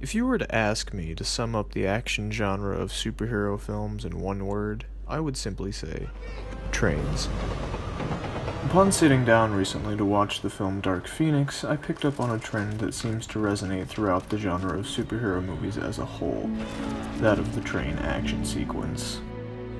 If you were to ask me to sum up the action genre of superhero films in one word, I would simply say trains. Upon sitting down recently to watch the film Dark Phoenix, I picked up on a trend that seems to resonate throughout the genre of superhero movies as a whole, that of the train action sequence.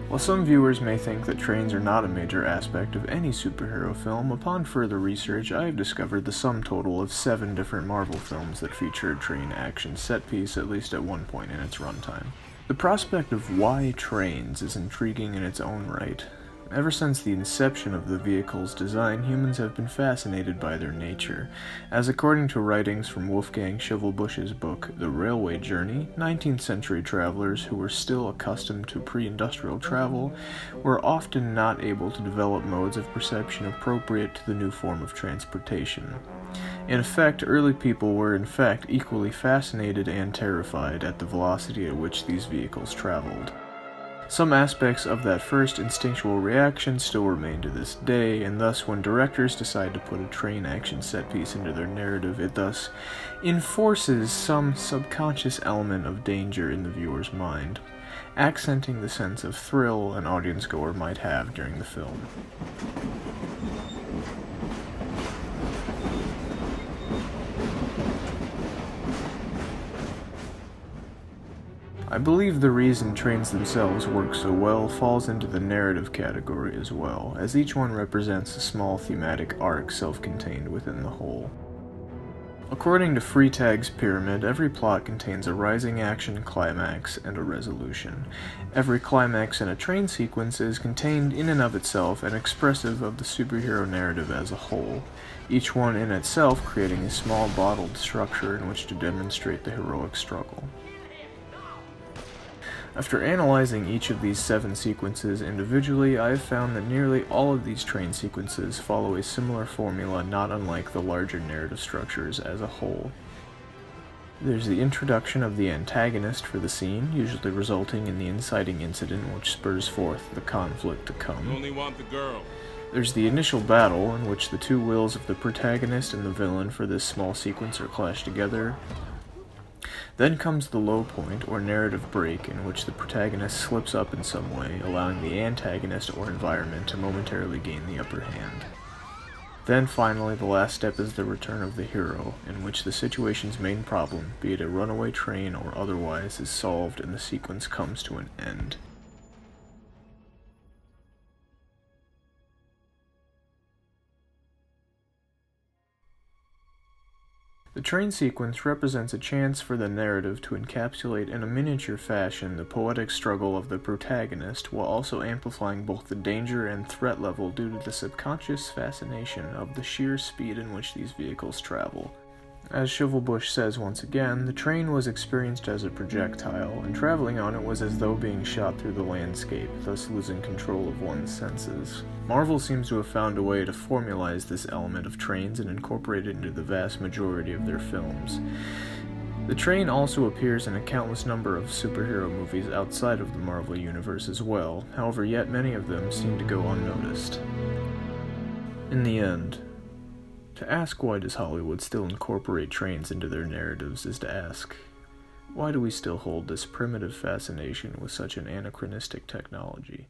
While some viewers may think that trains are not a major aspect of any superhero film, upon further research I have discovered the sum total of 7 different Marvel films that feature a train action set piece at least at one point in its runtime. The prospect of why trains is intriguing in its own right. Ever since the inception of the vehicle's design, humans have been fascinated by their nature, as according to writings from Wolfgang Schimmelbusch's book, The Railway Journey, 19th century travelers who were still accustomed to pre-industrial travel were often not able to develop modes of perception appropriate to the new form of transportation. In effect, early people were in fact equally fascinated and terrified at the velocity at which these vehicles traveled. Some aspects of that first instinctual reaction still remain to this day, and thus when directors decide to put a train action set piece into their narrative, it thus enforces some subconscious element of danger in the viewer's mind, accenting the sense of thrill an audience-goer might have during the film. I believe the reason trains themselves work so well falls into the narrative category as well, as each one represents a small thematic arc self-contained within the whole. According to Freytag's pyramid, every plot contains a rising action climax and a resolution. Every climax in a train sequence is contained in and of itself and expressive of the superhero narrative as a whole, each one in itself creating a small bottled structure in which to demonstrate the heroic struggle. After analyzing each of these 7 sequences individually, I have found that nearly all of these train sequences follow a similar formula not unlike the larger narrative structures as a whole. There's the introduction of the antagonist for the scene, usually resulting in the inciting incident which spurs forth the conflict to come. You only want the girl. There's the initial battle, in which the two wills of the protagonist and the villain for this small sequence are clashed together. Then comes the low point, or narrative break, in which the protagonist slips up in some way, allowing the antagonist or environment to momentarily gain the upper hand. Then finally, the last step is the return of the hero, in which the situation's main problem, be it a runaway train or otherwise, is solved and the sequence comes to an end. The train sequence represents a chance for the narrative to encapsulate in a miniature fashion the poetic struggle of the protagonist, while also amplifying both the danger and threat level due to the subconscious fascination of the sheer speed in which these vehicles travel. As Schimmelbusch says once again, the train was experienced as a projectile, and traveling on it was as though being shot through the landscape, thus losing control of one's senses. Marvel seems to have found a way to formalize this element of trains and incorporate it into the vast majority of their films. The train also appears in a countless number of superhero movies outside of the Marvel universe as well, however yet many of them seem to go unnoticed. In the end, to ask why does Hollywood still incorporate trains into their narratives is to ask, why do we still hold this primitive fascination with such an anachronistic technology?